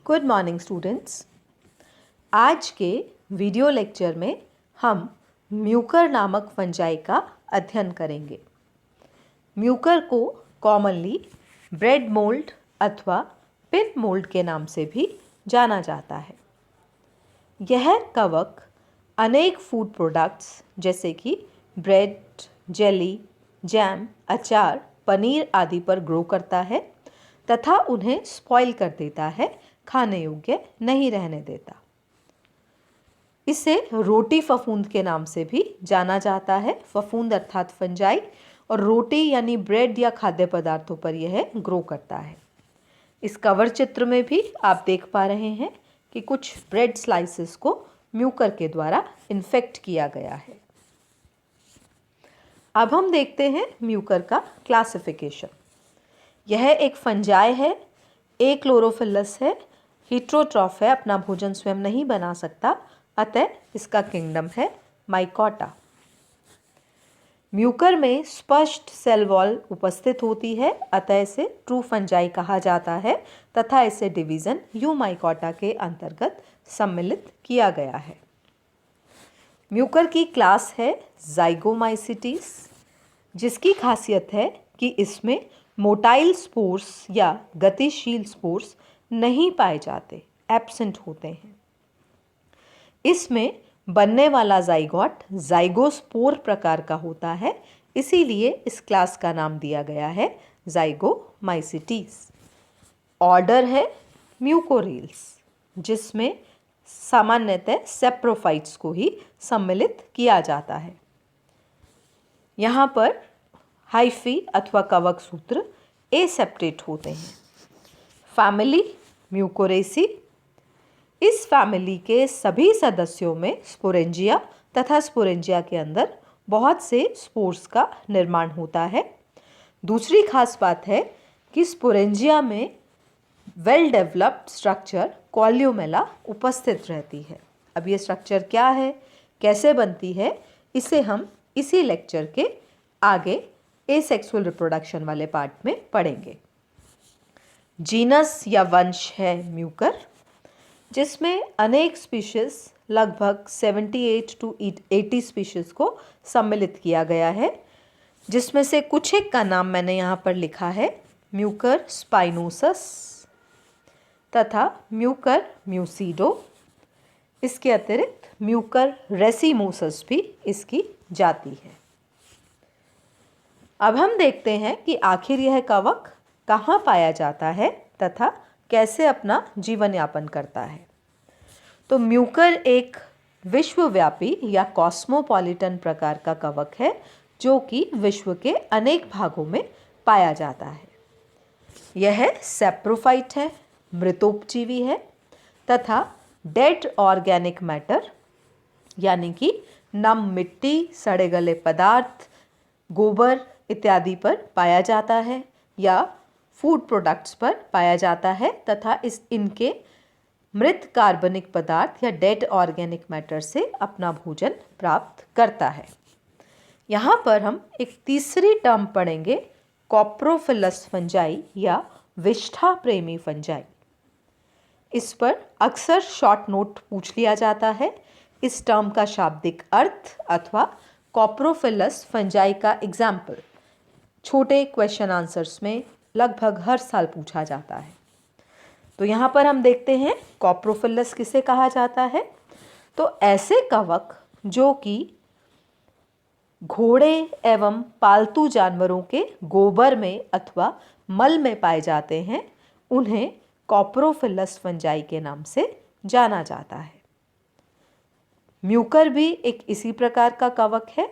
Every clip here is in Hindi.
Good morning students. आज के वीडियो लेक्चर में हम म्यूकर नामक फंजाई का अध्ययन करेंगे। म्यूकर को कॉमनली ब्रेड मोल्ड अथवा पिन मोल्ड के नाम से भी जाना जाता है। यह कवक अनेक फूड प्रोडक्ट्स जैसे कि ब्रेड, जेली, जैम, अचार, पनीर आदि पर ग्रो करता है तथा उन्हें स्पॉइल कर देता है, खाने योग्य नहीं रहने देता। इसे रोटी फफूंद के नाम से भी जाना जाता है। फफूंद अर्थात फंजाई और रोटी यानी ब्रेड या खाद्य पदार्थों पर यह ग्रो करता है। इस कवर चित्र में भी आप देख पा रहे हैं कि कुछ ब्रेड स्लाइसेस को म्यूकर के द्वारा इन्फेक्ट किया गया है। अब हम देखते हैं म्यूकर का क्लासिफिकेशन। यह एक फंजाई है, एक क्लोरोफिलस है, हीट्रोट्रॉफ है, अपना भोजन स्वयं नहीं बना सकता, अतः इसका किंगडम है माइकोटा। म्यूकर में स्पष्ट सेल वॉल उपस्थित होती है, अतः इसे ट्रू फंजाई कहा जाता है तथा इसे डिवीजन यूमाइकोटा के अंतर्गत सम्मिलित किया गया है। म्यूकर की क्लास है ज़ाइगोमाइसिटीज, जिसकी खासियत है कि इसमें मोटाइल स्पोर्स या गतिशील स्पोर्स नहीं पाए जाते, एब्सेंट होते हैं। इसमें बनने वाला जाइगोट जाइगोस्पोर प्रकार का होता है, इसीलिए इस क्लास का नाम दिया गया है ज़ाइगोमाइसिटीज। ऑर्डर है म्यूकोरेल्स, जिसमें सामान्यतः सेप्रोफाइट्स को ही सम्मिलित किया जाता है। यहाँ पर हाइफी अथवा कवक सूत्र एसेप्टेट होते हैं। फैमिली म्यूकोरेसी। इस फैमिली के सभी सदस्यों में स्पोरेंजिया तथा स्पोरेंजिया के अंदर बहुत से स्पोर्स का निर्माण होता है। दूसरी खास बात है कि स्पोरेंजिया में वेल डेवलप्ड स्ट्रक्चर कॉल्यूमेला उपस्थित रहती है। अब ये स्ट्रक्चर क्या है, कैसे बनती है, इसे हम इसी लेक्चर के आगे एसेक्सुअल रिप्रोडक्शन वाले पार्ट में पढ़ेंगे। जीनस या वंश है म्यूकर, जिसमें अनेक स्पीशीज लगभग 78 to 80 स्पीशीज को सम्मिलित किया गया है, जिसमें से कुछ एक का नाम मैंने यहाँ पर लिखा है, म्यूकर स्पाइनोसस तथा म्यूकर म्यूसिडो। इसके अतिरिक्त म्यूकर रेसिमोसस भी इसकी जाति है। अब हम देखते हैं कि आखिर यह कवक कहाँ पाया जाता है तथा कैसे अपना जीवन यापन करता है। तो म्यूकर एक विश्वव्यापी या कॉस्मोपॉलिटन प्रकार का कवक है, जो कि विश्व के अनेक भागों में पाया जाता है। यह सेप्रोफाइट है, मृतोपजीवी है तथा डेड ऑर्गेनिक मैटर यानी कि नम मिट्टी, सड़े गले पदार्थ, गोबर इत्यादि पर पाया जाता है या फूड प्रोडक्ट्स पर पाया जाता है तथा इनके मृत कार्बनिक पदार्थ या डेड ऑर्गेनिक मैटर से अपना भोजन प्राप्त करता है। यहाँ पर हम एक तीसरी टर्म पढ़ेंगे, कॉप्रोफिलस फंजाई या विष्ठा प्रेमी फंजाई। इस पर अक्सर शॉर्ट नोट पूछ लिया जाता है। इस टर्म का शाब्दिक अर्थ अथवा कॉप्रोफिलस फंजाई का एग्जाम्पल छोटे क्वेश्चन आंसर्स में लगभग हर साल पूछा जाता है। तो यहाँ पर हम देखते हैं कॉप्रोफिलस किसे कहा जाता है। तो ऐसे कवक जो कि घोड़े एवं पालतू जानवरों के गोबर में अथवा मल में पाए जाते हैं, उन्हें कॉप्रोफिलस फंजाई के नाम से जाना जाता है। म्यूकर भी एक इसी प्रकार का कवक है।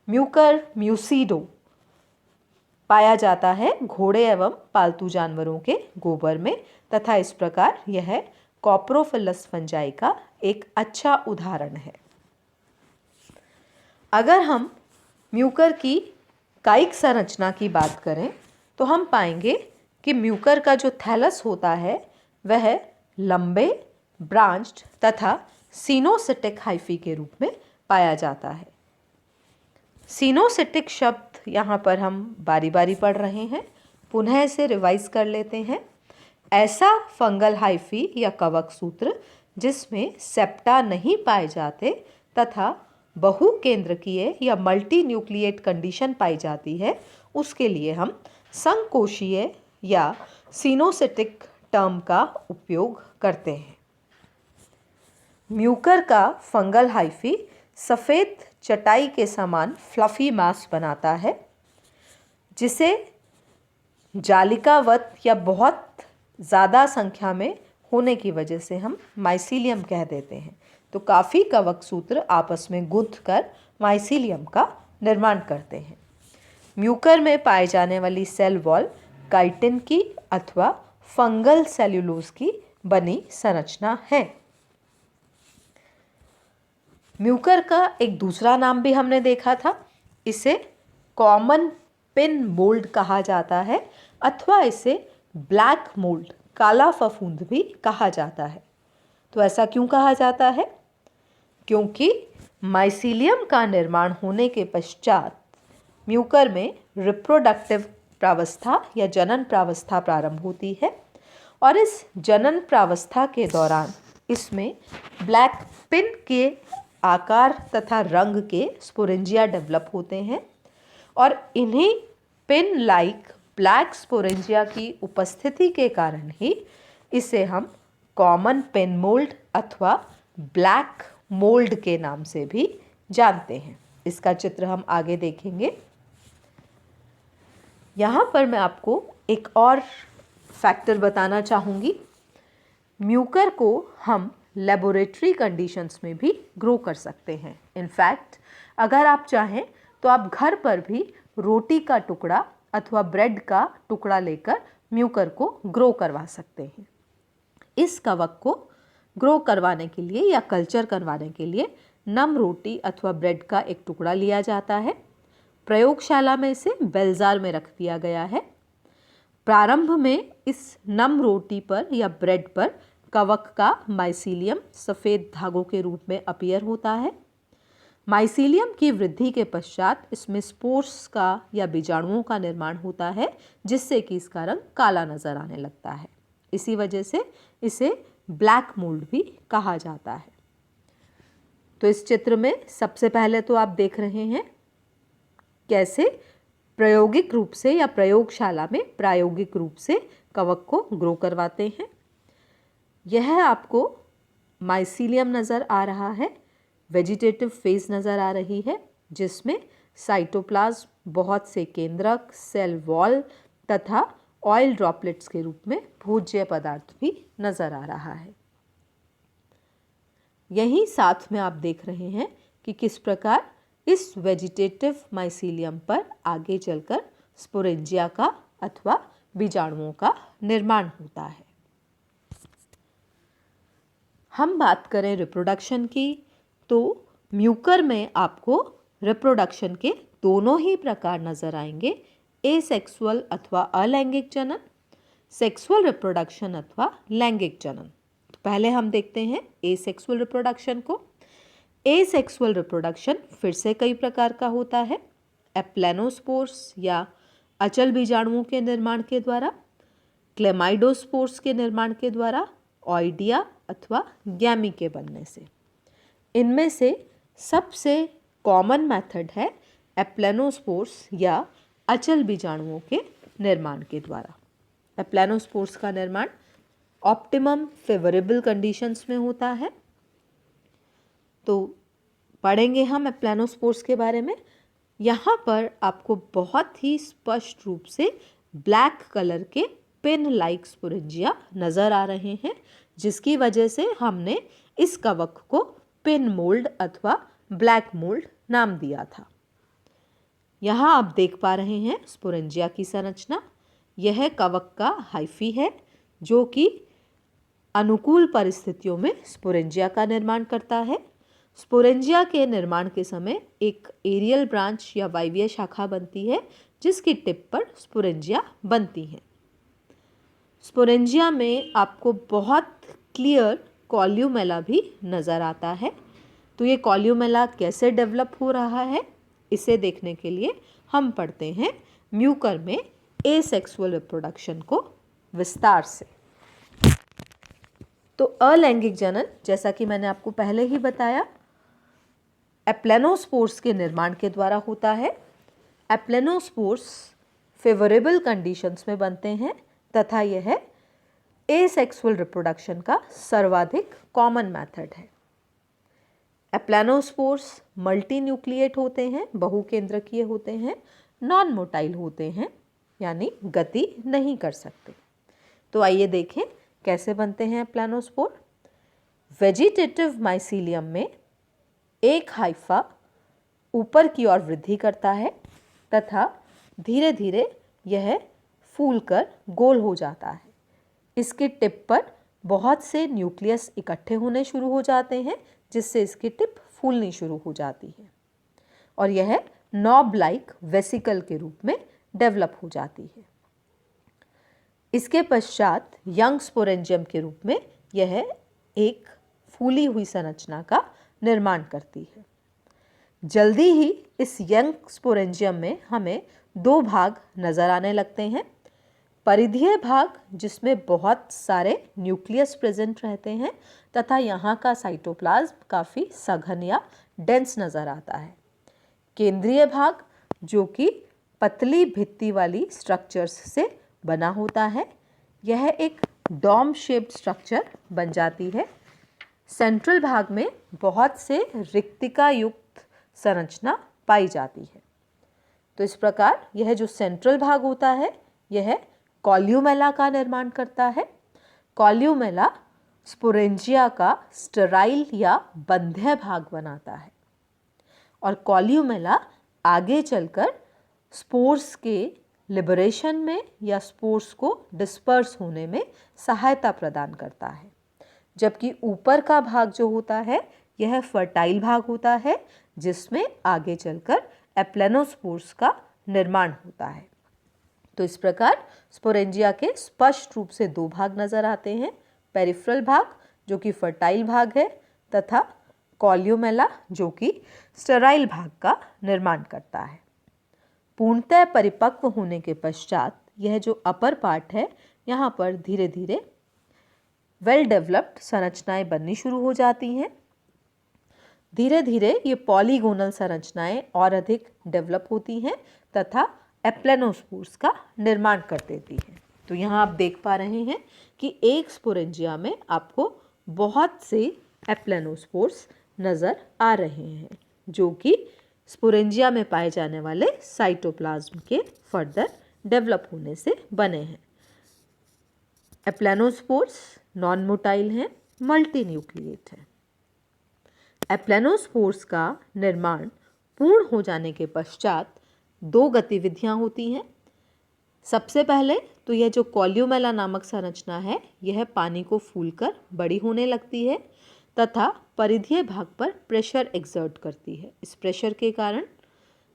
म्यूकर म्यूसिडो पाया जाता है घोड़े एवं पालतू जानवरों के गोबर में तथा इस प्रकार यह कॉप्रोफिलस फंजाई का एक अच्छा उदाहरण है। अगर हम म्यूकर की कायिक संरचना की बात करें तो हम पाएंगे कि म्यूकर का जो थैलस होता है वह लंबे, ब्रांच्ड तथा सिनोसिटिक हाइफी के रूप में पाया जाता है। सिनोसिटिक शब्द यहाँ पर हम बारी बारी पढ़ रहे हैं, पुनः इसे रिवाइज कर लेते हैं। ऐसा फंगल हाइफी या कवक सूत्र जिसमें सेप्टा नहीं पाए जाते तथा बहुकेंद्रकीय या मल्टी न्यूक्लिएट कंडीशन पाई जाती है, उसके लिए हम संकोशीय या सिनोसिटिक टर्म का उपयोग करते हैं। म्यूकर का फंगल हाइफी सफ़ेद चटाई के समान फ्लफी मास बनाता है, जिसे जालिकावत या बहुत ज़्यादा संख्या में होने की वजह से हम माइसीलियम कह देते हैं। तो काफ़ी कवक सूत्र आपस में गुंथकर माइसीलियम का निर्माण करते हैं। म्यूकर में पाए जाने वाली सेल वॉल काइटिन की अथवा फंगल सेल्यूलोज की बनी संरचना है। म्यूकर का एक दूसरा नाम भी हमने देखा था, इसे कॉमन पिन मोल्ड कहा जाता है अथवा इसे ब्लैक मोल्ड, काला फफूंद भी कहा जाता है। तो ऐसा क्यों कहा जाता है? क्योंकि माइसीलियम का निर्माण होने के पश्चात म्यूकर में रिप्रोडक्टिव प्रावस्था या जनन प्रावस्था प्रारंभ होती है और इस जनन प्रावस्था के दौरान इसमें ब्लैक पिन के आकार तथा रंग के स्पोरेंजिया डेवलप होते हैं और इन्हीं पिन लाइक ब्लैक स्पोरेंजिया की उपस्थिति के कारण ही इसे हम कॉमन पिन मोल्ड अथवा ब्लैक मोल्ड के नाम से भी जानते हैं। इसका चित्र हम आगे देखेंगे। यहाँ पर मैं आपको एक और फैक्टर बताना चाहूँगी। म्यूकर को हम लेबोरेटरी कंडीशंस में भी ग्रो कर सकते हैं। इनफैक्ट अगर आप चाहें तो आप घर पर भी रोटी का टुकड़ा अथवा ब्रेड का टुकड़ा लेकर म्यूकर को ग्रो करवा सकते हैं। इस कवक को ग्रो करवाने के लिए या कल्चर करवाने के लिए नम रोटी अथवा ब्रेड का एक टुकड़ा लिया जाता है। प्रयोगशाला में इसे बेलजार में रख दिया गया है। प्रारंभ में इस नम रोटी पर या ब्रेड पर कवक का माइसीलियम सफ़ेद धागों के रूप में अपीयर होता है। माइसीलियम की वृद्धि के पश्चात इसमें स्पोर्स का या बीजाणुओं का निर्माण होता है, जिससे कि इसका रंग काला नजर आने लगता है। इसी वजह से इसे ब्लैक मोल्ड भी कहा जाता है। तो इस चित्र में सबसे पहले तो आप देख रहे हैं कैसे प्रायोगिक रूप से या प्रयोगशाला में प्रायोगिक रूप से कवक को ग्रो करवाते हैं। यह आपको माइसीलियम नज़र आ रहा है, वेजिटेटिव फेज नज़र आ रही है, जिसमें साइटोप्लाज्म, बहुत से केंद्रक, सेल वॉल तथा ऑयल ड्रॉपलेट्स के रूप में भोज्य पदार्थ भी नज़र आ रहा है। यहीं साथ में आप देख रहे हैं कि किस प्रकार इस वेजिटेटिव माइसीलियम पर आगे चलकर स्पोरेंजिया का अथवा बीजाणुओं का निर्माण होता है। हम बात करें रिप्रोडक्शन की, तो म्यूकर में आपको रिप्रोडक्शन के दोनों ही प्रकार नजर आएंगे, एसेक्सुअल अथवा अलैंगिक जनन, सेक्सुअल रिप्रोडक्शन अथवा लैंगिक जनन। तो पहले हम देखते हैं एसेक्सुअल रिप्रोडक्शन को। एसेक्सुअल रिप्रोडक्शन फिर से कई प्रकार का होता है। एप्लेनोस्पोर्स या अचल बीजाणुओं के निर्माण के द्वारा, क्लेमाइडोस्पोर्स के निर्माण के द्वारा, ऑइडिया अथवा गैमी के बनने से। इनमें से सबसे कॉमन मेथड है एप्लेनोस्पोर्स या अचल बीजाणुओं के निर्माण के द्वारा। एप्लेनोस्पोर्स का निर्माण ऑप्टिमम फेवरेबल कंडीशंस में होता है। तो पढ़ेंगे हम एप्लेनोस्पोर्स के बारे में। यहाँ पर आपको बहुत ही स्पष्ट रूप से ब्लैक कलर के पिन लाइक स्पोरेंजिया नज़र आ रहे हैं, जिसकी वजह से हमने इस कवक को पिन मोल्ड अथवा ब्लैक मोल्ड नाम दिया था। यहाँ आप देख पा रहे हैं स्पोरेंजिया की संरचना। यह कवक का हाइफी है जो कि अनुकूल परिस्थितियों में स्पोरेंजिया का निर्माण करता है। स्पोरेंजिया के निर्माण के समय एक एरियल ब्रांच या वायवीय शाखा बनती है, जिसकी टिप पर स्पोरेंजिया बनती है। स्पोरेंजिया में आपको बहुत क्लियर कॉल्यूमेला भी नज़र आता है। तो ये कॉल्यूमेला कैसे डेवलप हो रहा है, इसे देखने के लिए हम पढ़ते हैं म्यूकर में एसेक्सुअल रिप्रोडक्शन को विस्तार से। तो अलैंगिक जनन, जैसा कि मैंने आपको पहले ही बताया, एप्लेनोस्पोर्स के निर्माण के द्वारा होता है। एप्लेनोस्पोर्स फेवरेबल कंडीशंस में बनते हैं तथा यह एसेक्सुअल रिप्रोडक्शन का सर्वाधिक कॉमन मेथड है। एप्लेनोस्पोर्स मल्टीन्यूक्लिएट होते हैं, बहुकेंद्रकीय होते हैं, नॉन मोटाइल होते हैं, यानी गति नहीं कर सकते। तो आइए देखें कैसे बनते हैं एप्लेनोस्पोर। वेजिटेटिव माइसीलियम में एक हाइफा ऊपर की ओर वृद्धि करता है तथा धीरे धीरे यह फूलकर गोल हो जाता है। इसके टिप पर बहुत से न्यूक्लियस इकट्ठे होने शुरू हो जाते हैं, जिससे इसकी टिप फूलनी शुरू हो जाती है और यह नॉब लाइक वेसिकल के रूप में डेवलप हो जाती है। इसके पश्चात यंग स्पोरेंजियम के रूप में यह एक फूली हुई संरचना का निर्माण करती है। जल्दी ही इस यंग स्पोरेंजियम में हमें दो भाग नजर आने लगते हैं। परिधीय भाग, जिसमें बहुत सारे न्यूक्लियस प्रेजेंट रहते हैं तथा यहाँ का साइटोप्लाज्म काफ़ी सघन या डेंस नज़र आता है। केंद्रीय भाग, जो कि पतली भित्ति वाली स्ट्रक्चर्स से बना होता है, यह एक डॉम शेप्ड स्ट्रक्चर बन जाती है। सेंट्रल भाग में बहुत से रिक्तिका युक्त संरचना पाई जाती है। तो इस प्रकार यह जो सेंट्रल भाग होता है यह कॉल्यूमेला का निर्माण करता है। कॉल्यूमेला स्पोरेंजिया का स्टेराइल या बंध्य भाग बनाता है और कॉल्यूमेला आगे चलकर स्पोर्स के लिबरेशन में या स्पोर्स को डिस्पर्स होने में सहायता प्रदान करता है। जबकि ऊपर का भाग जो होता है यह फर्टाइल भाग होता है, जिसमें आगे चलकर एप्लेनोस्पोर्स का निर्माण होता है। तो इस प्रकार स्पोरेंजिया के स्पष्ट रूप से दो भाग नजर आते हैं, पेरिफेरल भाग जो कि फर्टाइल भाग है तथा कॉल्यूमेला जो कि स्टेराइल भाग का निर्माण करता है। पूर्णतः परिपक्व होने के पश्चात यह जो अपर पार्ट है यहाँ पर धीरे धीरे वेल डेवलप्ड संरचनाएं बननी शुरू हो जाती हैं। धीरे धीरे ये पॉलीगोनल संरचनाएं और अधिक डेवलप होती हैं तथा एप्लेनोस्पोर्स का निर्माण कर देती हैं। तो यहाँ आप देख पा रहे हैं कि एक स्पोरेंजिया में आपको बहुत से एप्लेनोस्पोर्स नज़र आ रहे हैं, जो कि स्पोरेंजिया में पाए जाने वाले साइटोप्लाज्म के फर्दर डेवलप होने से बने हैं। एप्लेनोस्पोर्स नॉन मोटाइल हैं, मल्टीन्यूक्लिएट हैं। एप्लेनोस्पोर्स का निर्माण पूर्ण हो जाने के पश्चात दो गतिविधियां होती हैं। सबसे पहले तो यह जो कॉल्यूमेला नामक संरचना है यह पानी को फूलकर बड़ी होने लगती है तथा परिधीय भाग पर प्रेशर एक्सर्ट करती है। इस प्रेशर के कारण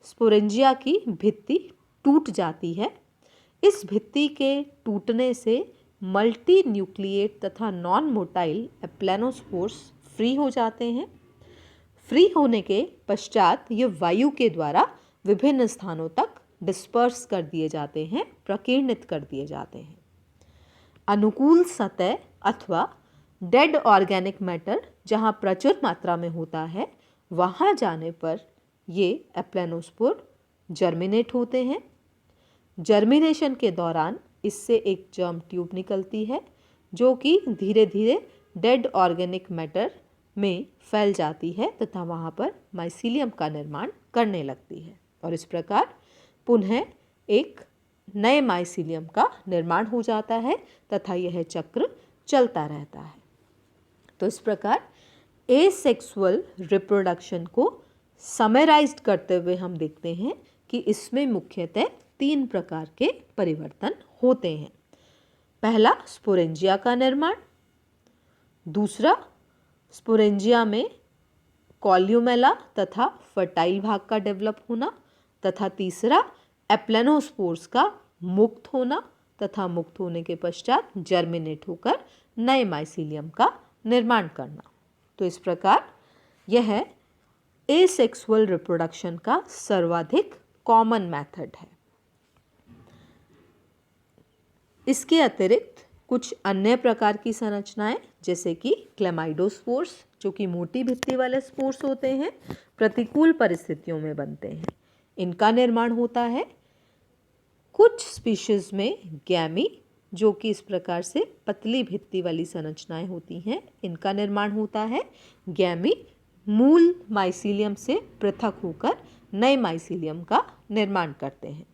स्पोरेंजिया की भित्ति टूट जाती है। इस भित्ति के टूटने से मल्टी न्यूक्लिएट तथा नॉन मोटाइल एप्लेनोस्पोर्स फ्री हो जाते हैं। फ्री होने के पश्चात ये वायु के द्वारा विभिन्न स्थानों तक डिस्पर्स कर दिए जाते हैं, प्रकीर्णित कर दिए जाते हैं। अनुकूल सतह अथवा डेड ऑर्गेनिक मैटर जहाँ प्रचुर मात्रा में होता है, वहाँ जाने पर ये एप्लेनोस्पोर जर्मिनेट होते हैं। जर्मिनेशन के दौरान इससे एक जर्म ट्यूब निकलती है जो कि धीरे धीरे डेड ऑर्गेनिक मैटर में फैल जाती है तथा वहाँ पर माइसीलियम का निर्माण करने लगती है और इस प्रकार पुनः एक नए माइसीलियम का निर्माण हो जाता है तथा यह चक्र चलता रहता है। तो इस प्रकार एसेक्सुअल रिप्रोडक्शन को समराइज्ड करते हुए हम देखते हैं कि इसमें मुख्यतः तीन प्रकार के परिवर्तन होते हैं। पहला स्पोरेंजिया का निर्माण, दूसरा स्पोरेंजिया में कॉल्यूमेला तथा फर्टाइल भाग का डेवलप होना तथा तीसरा एप्लेनोस्पोर्स का मुक्त होना तथा मुक्त होने के पश्चात जर्मिनेट होकर नए माइसीलियम का निर्माण करना। तो इस प्रकार यह एसेक्सुअल रिप्रोडक्शन का सर्वाधिक कॉमन मेथड है। इसके अतिरिक्त कुछ अन्य प्रकार की संरचनाएं जैसे कि क्लेमाइडोस्पोर्स, जो कि मोटी भित्ति वाले स्पोर्स होते हैं, प्रतिकूल परिस्थितियों में बनते हैं, इनका निर्माण होता है। कुछ स्पीशीज में गैमी, जो कि इस प्रकार से पतली भित्ति वाली संरचनाएं होती हैं, इनका निर्माण होता है। गैमी मूल माइसीलियम से पृथक होकर नए माइसीलियम का निर्माण करते हैं।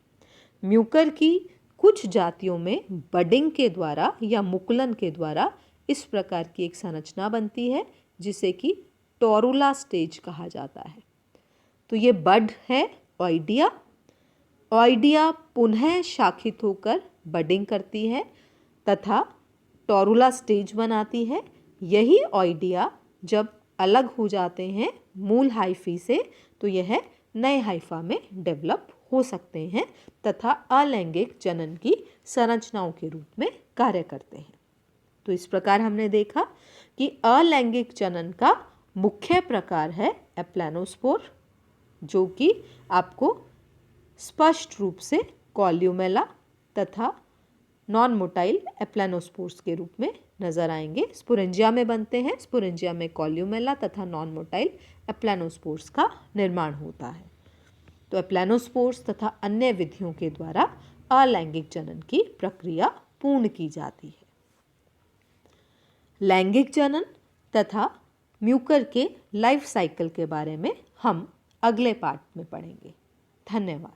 म्यूकर की कुछ जातियों में बडिंग के द्वारा या मुकुलन के द्वारा इस प्रकार की एक संरचना बनती है जिसे कि टोरुला स्टेज कहा जाता है। तो ये बड है ऑइडिया। ऑइडिया पुनः शाखित होकर बडिंग करती है तथा टोरुला स्टेज बनाती है। यही ऑइडिया जब अलग हो जाते हैं मूल हाइफी से तो यह नए हाइफा में डेवलप हो सकते हैं तथा अलैंगिक जनन की संरचनाओं के रूप में कार्य करते हैं। तो इस प्रकार हमने देखा कि अलैंगिक जनन का मुख्य प्रकार है एप्लानोस्पोर, जो कि आपको स्पष्ट रूप से कॉल्यूमेला तथा नॉन मोटाइल एप्लानोस्पोर्स के रूप में नजर आएंगे। स्पोरेंजिया में बनते हैं। स्पोरेंजिया में कॉल्यूमेला तथा नॉन मोटाइल एप्लानोस्पोर्स का निर्माण होता है। तो एप्लानोस्पोर्स तथा अन्य विधियों के द्वारा अलैंगिक जनन की प्रक्रिया पूर्ण की जाती है। लैंगिक जनन तथा म्यूकर के लाइफ साइकिल के बारे में हम अगले पार्ट में पढ़ेंगे। धन्यवाद।